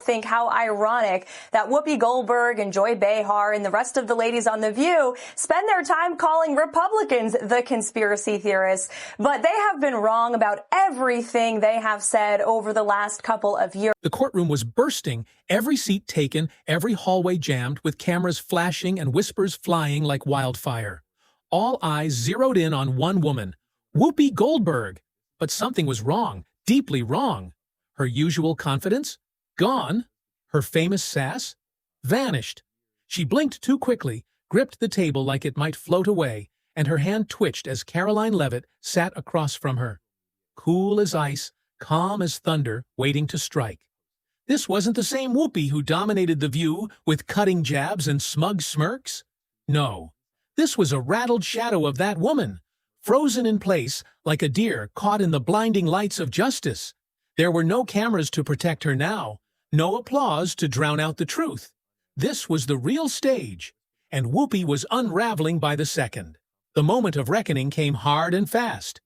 think how ironic that Whoopi Goldberg and Joy Behar and the rest of the ladies on The View spend their time calling Republicans the conspiracy theorists, but they have been wrong about everything they have said over the last couple of years. The courtroom was bursting, every seat taken, every hallway jammed, with cameras flashing and whispers flying like wildfire. All eyes zeroed in on one woman, Whoopi Goldberg. But something was wrong, deeply wrong. Her usual confidence? Gone. Her famous sass? Vanished. She blinked too quickly, gripped the table like it might float away, and her hand twitched as Karoline Leavitt sat across from her. Cool as ice, calm as thunder, waiting to strike. This wasn't the same Whoopi who dominated The View with cutting jabs and smug smirks. No, this was a rattled shadow of that woman, frozen in place like a deer caught in the blinding lights of justice. There were no cameras to protect her now, no applause to drown out the truth. This was the real stage, and Whoopi was unraveling by the second. The moment of reckoning came hard and fast.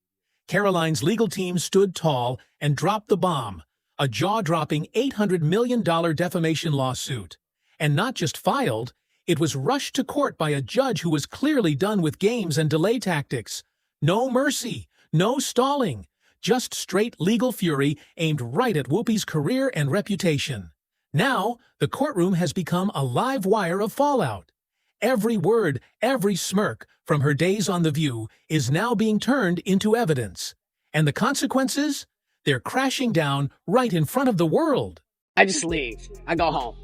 Karoline's legal team stood tall and dropped the bomb, a jaw-dropping $800 million defamation lawsuit. And not just filed, it was rushed to court by a judge who was clearly done with games and delay tactics. No mercy, no stalling, just straight legal fury aimed right at Whoopi's career and reputation. Now, the courtroom has become a live wire of fallout. Every word, every smirk from her days on The View is now being turned into evidence. And the consequences? They're crashing down right in front of the world. I just leave. I go home.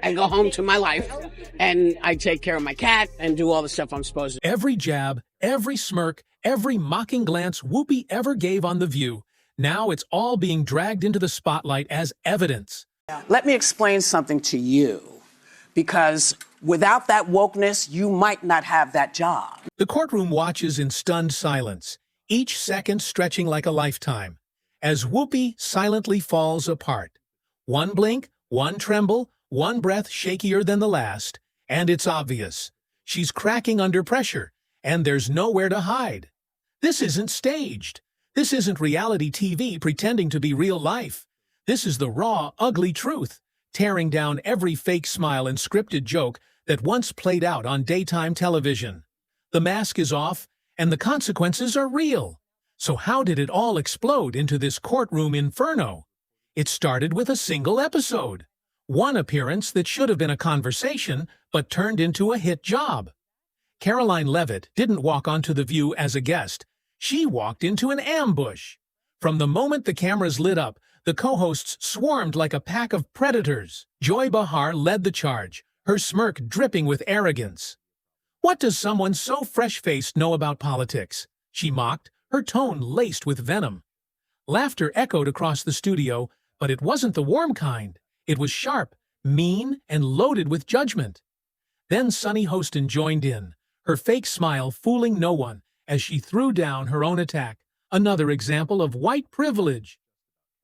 I go home to my life, and I take care of my cat and do all the stuff I'm supposed to. Every jab, every smirk, every mocking glance Whoopi ever gave on The View, now it's all being dragged into the spotlight as evidence. Let me explain something to you, because without that wokeness, you might not have that job. The courtroom watches in stunned silence, each second stretching like a lifetime, as Whoopi silently falls apart. One blink, one tremble, one breath shakier than the last, and it's obvious. She's cracking under pressure, and there's nowhere to hide. This isn't staged. This isn't reality TV pretending to be real life. This is the raw, ugly truth, tearing down every fake smile and scripted joke that once played out on daytime television. The mask is off, and the consequences are real. So how did it all explode into this courtroom inferno? It started with a single episode. One appearance that should have been a conversation, but turned into a hit job. Karoline Leavitt didn't walk onto The View as a guest. She walked into an ambush. From the moment the cameras lit up, the co-hosts swarmed like a pack of predators. Joy Behar led the charge, her smirk dripping with arrogance. "What does someone so fresh-faced know about politics?" she mocked, her tone laced with venom. Laughter echoed across the studio, but it wasn't the warm kind. It was sharp, mean, and loaded with judgment. Then Sunny Hostin joined in, her fake smile fooling no one as she threw down her own attack, another example of white privilege.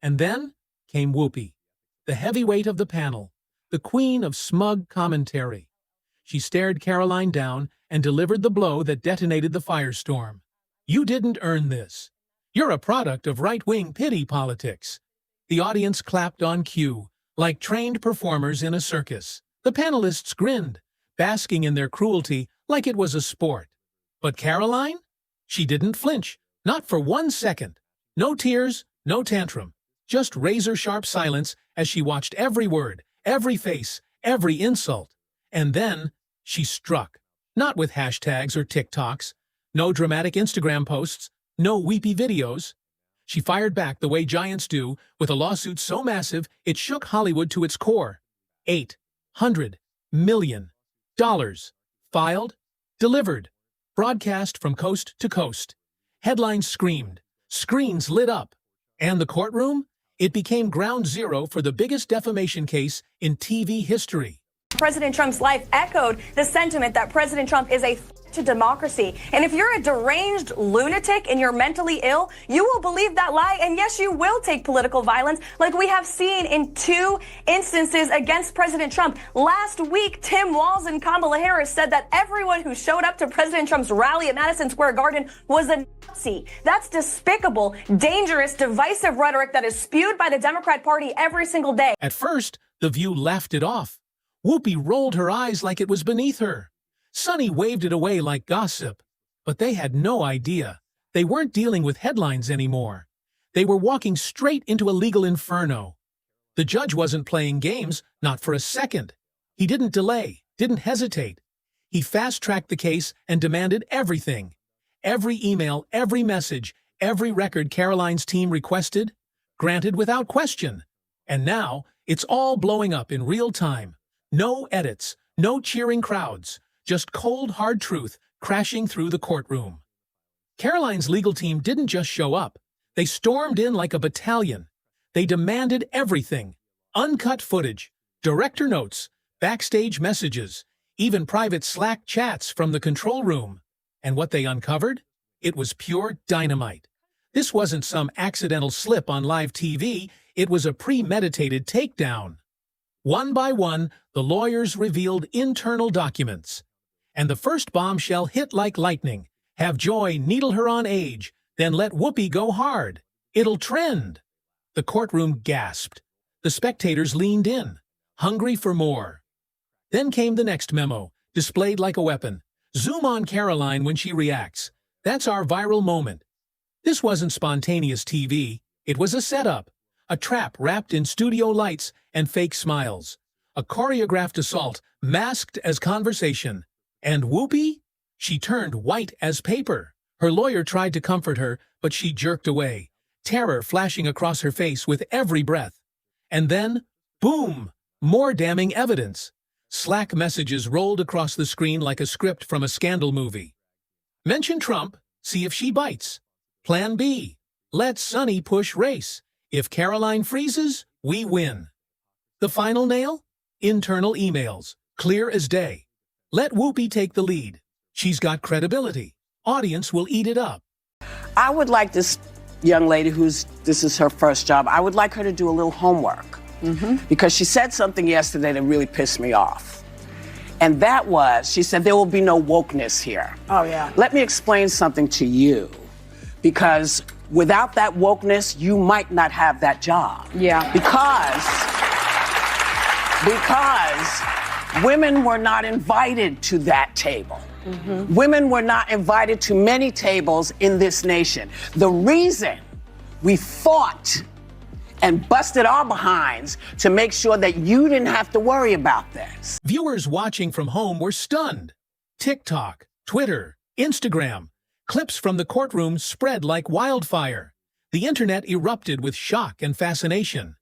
And then came Whoopi, the heavyweight of the panel, the queen of smug commentary. She stared Karoline down and delivered the blow that detonated the firestorm. "You didn't earn this. You're a product of right-wing pity politics." The audience clapped on cue, like trained performers in a circus. The panelists grinned, basking in their cruelty like it was a sport. But Karoline? She didn't flinch, not for 1 second. No tears, no tantrum, just razor-sharp silence as she watched every word, every face, every insult. And then she struck, not with hashtags or TikToks, no dramatic Instagram posts, no weepy videos. She fired back the way giants do, with a lawsuit so massive it shook Hollywood to its core. $800 million. Filed, delivered, broadcast from coast to coast. Headlines screamed, screens lit up. And the courtroom? It became ground zero for the biggest defamation case in TV history. President Trump's life echoed the sentiment that President Trump is a to democracy. And if you're a deranged lunatic and you're mentally ill, you will believe that lie. And yes, you will take political violence like we have seen in 2 instances against President Trump. Last week, Tim Walz and Kamala Harris said that everyone who showed up to President Trump's rally at Madison Square Garden was a Nazi. That's despicable, dangerous, divisive rhetoric that is spewed by the Democrat Party every single day. At first, The View laughed it off. Whoopi rolled her eyes like it was beneath her. Sonny waved it away like gossip. But they had no idea. They weren't dealing with headlines anymore. They were walking straight into a legal inferno. The judge wasn't playing games, not for a second. He didn't delay, didn't hesitate. He fast-tracked the case and demanded everything. Every email, every message, every record Karoline's team requested, granted without question. And now, it's all blowing up in real time. No edits, no cheering crowds, just cold, hard truth crashing through the courtroom. Karoline's legal team didn't just show up. They stormed in like a battalion. They demanded everything. Uncut footage, director notes, backstage messages, even private Slack chats from the control room. And what they uncovered? It was pure dynamite. This wasn't some accidental slip on live TV. It was a premeditated takedown. One by one, the lawyers revealed internal documents. And the first bombshell hit like lightning. Have Joy needle her on age, then let Whoopi go hard. It'll trend. The courtroom gasped. The spectators leaned in, hungry for more. Then came the next memo, displayed like a weapon. Zoom on Karoline when she reacts. That's our viral moment. This wasn't spontaneous TV. It was a setup. A trap wrapped in studio lights and fake smiles. A choreographed assault masked as conversation. And Whoopi? She turned white as paper. Her lawyer tried to comfort her, but she jerked away, terror flashing across her face with every breath. And then, boom! More damning evidence. Slack messages rolled across the screen like a script from a scandal movie. Mention Trump, see if she bites. Plan B. Let Sonny push race. If Karoline freezes, we win. The final nail? Internal emails, clear as day. Let Whoopi take the lead. She's got credibility. Audience will eat it up. I would like this young lady this is her first job, I would like her to do a little homework. Because she said something yesterday that really pissed me off. And that was, she said, there will be no wokeness here. Oh, yeah. Let me explain something to you. Because without that wokeness, you might not have that job. Yeah. Because women were not invited to that table. Women were not invited to many tables in this nation. The reason we fought and busted our behinds to make sure that you didn't have to worry about this. Viewers watching from home were stunned. TikTok, Twitter, Instagram, clips from the courtroom spread like wildfire. The internet erupted with shock and fascination.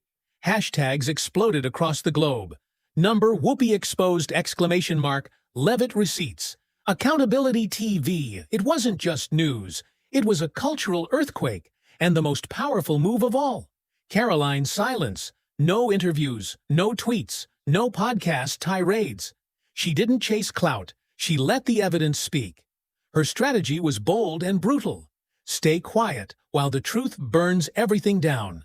Hashtags exploded across the globe. Number Whoopi exposed ! Leavitt receipts. Accountability TV. It wasn't just news. It was a cultural earthquake, and the most powerful move of all. Karoline's silence. No interviews, no tweets, no podcast tirades. She didn't chase clout. She let the evidence speak. Her strategy was bold and brutal. Stay quiet while the truth burns everything down.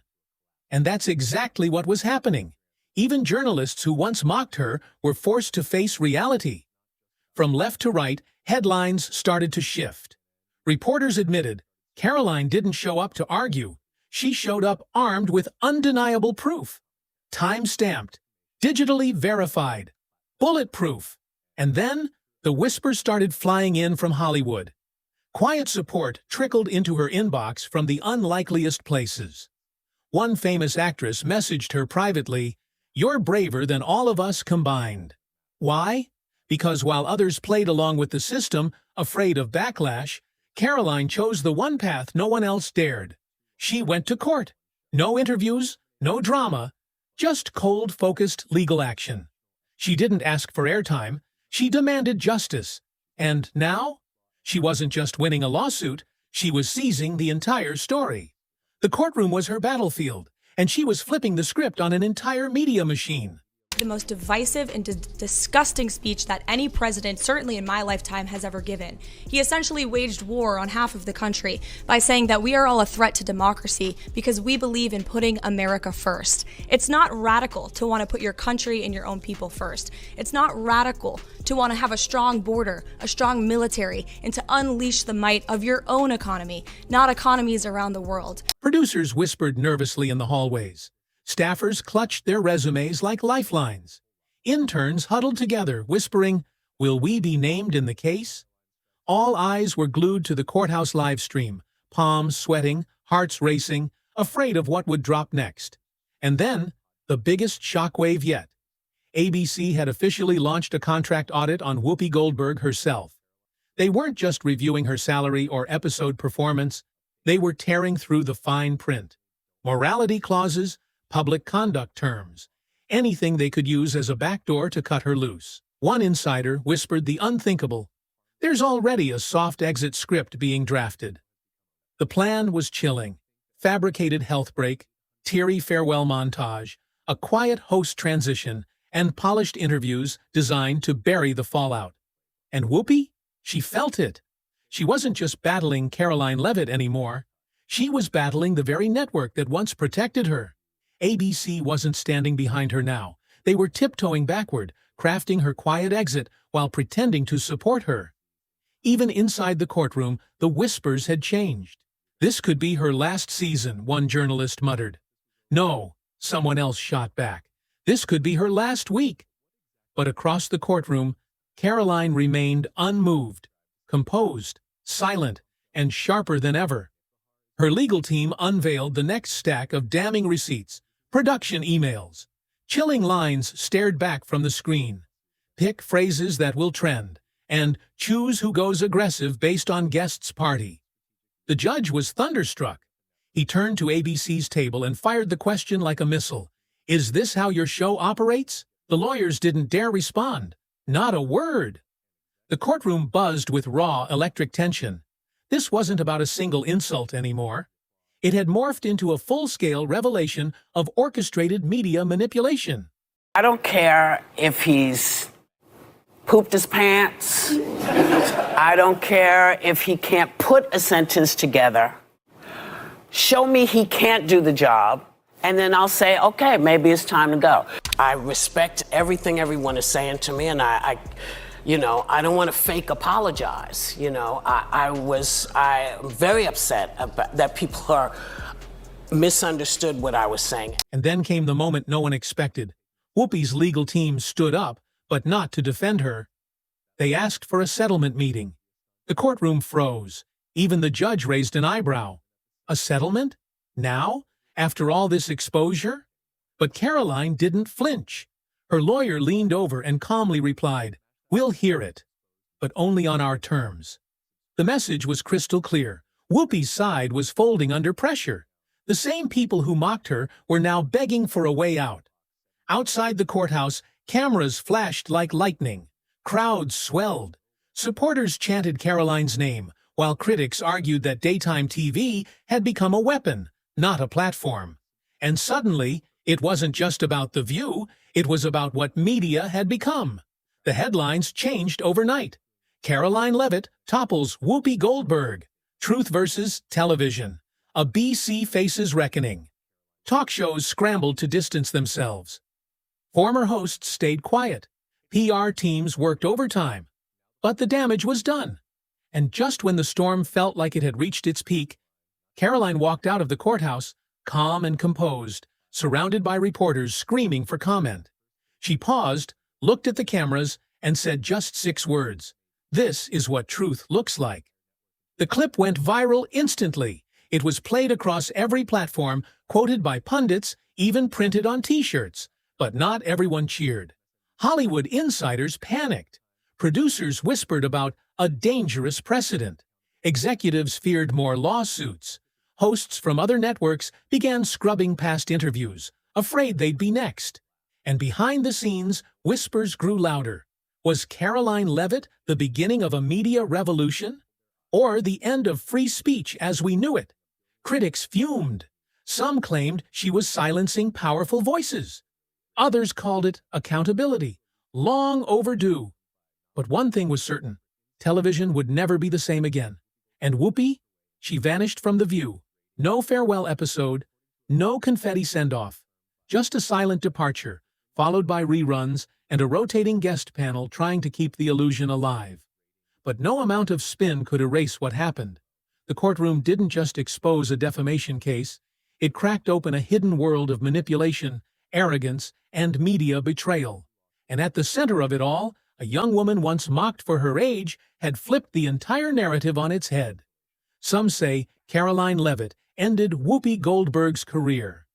And that's exactly what was happening. Even journalists who once mocked her were forced to face reality. From left to right, headlines started to shift. Reporters admitted, Karoline didn't show up to argue. She showed up armed with undeniable proof. Time-stamped, digitally verified, bulletproof. And then, the whispers started flying in from Hollywood. Quiet support trickled into her inbox from the unlikeliest places. One famous actress messaged her privately, "You're braver than all of us combined." Why? Because while others played along with the system, afraid of backlash, Karoline chose the one path no one else dared. She went to court. No interviews, no drama, just cold, focused legal action. She didn't ask for airtime. She demanded justice. And now? She wasn't just winning a lawsuit, she was seizing the entire story. The courtroom was her battlefield, and she was flipping the script on an entire media machine. the most divisive and disgusting speech that any president, certainly in my lifetime, has ever given. He essentially waged war on half of the country by saying that we are all a threat to democracy because we believe in putting America first. It's not radical to want to put your country and your own people first. It's not radical to want to have a strong border, a strong military, and to unleash the might of your own economy, not economies around the world. Producers whispered nervously in the hallways. Staffers clutched their resumes like lifelines. Interns huddled together, whispering, "Will we be named in the case?" All eyes were glued to the courthouse live stream, palms sweating, hearts racing, afraid of what would drop next. And then, the biggest shockwave yet. ABC had officially launched a contract audit on Whoopi Goldberg herself. They weren't just reviewing her salary or episode performance, they were tearing through the fine print. Morality clauses, public conduct terms, anything they could use as a backdoor to cut her loose. One insider whispered the unthinkable. There's already a soft exit script being drafted. The plan was chilling. Fabricated health break, teary farewell montage, a quiet host transition, and polished interviews designed to bury the fallout. And Whoopi? She felt it. She wasn't just battling Karoline Leavitt anymore. She was battling the very network that once protected her. ABC wasn't standing behind her now. They were tiptoeing backward, crafting her quiet exit while pretending to support her. Even inside the courtroom, the whispers had changed. This could be her last season, one journalist muttered. No, someone else shot back. This could be her last week. But across the courtroom, Karoline remained unmoved, composed, silent, and sharper than ever. Her legal team unveiled the next stack of damning receipts, production emails. Chilling lines stared back from the screen. Pick phrases that will trend, and choose who goes aggressive based on guest's party. The judge was thunderstruck. He turned to ABC's table and fired the question like a missile. Is this how your show operates? The lawyers didn't dare respond. Not a word. The courtroom buzzed with raw electric tension. This wasn't about a single insult anymore. It had morphed into a full-scale revelation of orchestrated media manipulation. I don't care if he's pooped his pants. I don't care if he can't put a sentence together. Show me he can't do the job, and then I'll say, okay, maybe it's time to go. I respect everything everyone is saying to me, and I don't want to fake apologize. I'm very upset that people are misunderstood what I was saying. And then came the moment no one expected. Whoopi's legal team stood up, but not to defend her. They asked for a settlement meeting. The courtroom froze. Even the judge raised an eyebrow. A settlement? Now? After all this exposure? But Karoline didn't flinch. Her lawyer leaned over and calmly replied, "We'll hear it, but only on our terms." The message was crystal clear. Whoopi's side was folding under pressure. The same people who mocked her were now begging for a way out. Outside the courthouse, cameras flashed like lightning. Crowds swelled. Supporters chanted Karoline's name, while critics argued that daytime TV had become a weapon, not a platform. And suddenly, it wasn't just about The View, it was about what media had become. The headlines changed overnight. Karoline Leavitt topples Whoopi Goldberg. Truth versus television. A BC faces reckoning. Talk shows scrambled to distance themselves. Former hosts stayed quiet. PR teams worked overtime. But the damage was done. And just when the storm felt like it had reached its peak, Karoline walked out of the courthouse, calm and composed, surrounded by reporters screaming for comment. She paused, looked at the cameras, and said just 6 words. This is what truth looks like. The clip went viral instantly. It was played across every platform, quoted by pundits, even printed on T-shirts. But not everyone cheered. Hollywood insiders panicked. Producers whispered about a dangerous precedent. Executives feared more lawsuits. Hosts from other networks began scrubbing past interviews, afraid they'd be next. And behind the scenes, whispers grew louder. Was Karoline Leavitt the beginning of a media revolution? Or the end of free speech as we knew it? Critics fumed. Some claimed she was silencing powerful voices. Others called it accountability, long overdue. But one thing was certain, television would never be the same again. And Whoopi? She vanished from the view. No farewell episode, no confetti send-off, just a silent departure, followed by reruns and a rotating guest panel trying to keep the illusion alive. But no amount of spin could erase what happened. The courtroom didn't just expose a defamation case, it cracked open a hidden world of manipulation, arrogance, and media betrayal. And at the center of it all, a young woman once mocked for her age had flipped the entire narrative on its head. Some say Karoline Leavitt ended Whoopi Goldberg's career.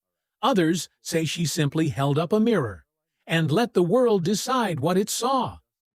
Others say she simply held up a mirror and let the world decide what it saw.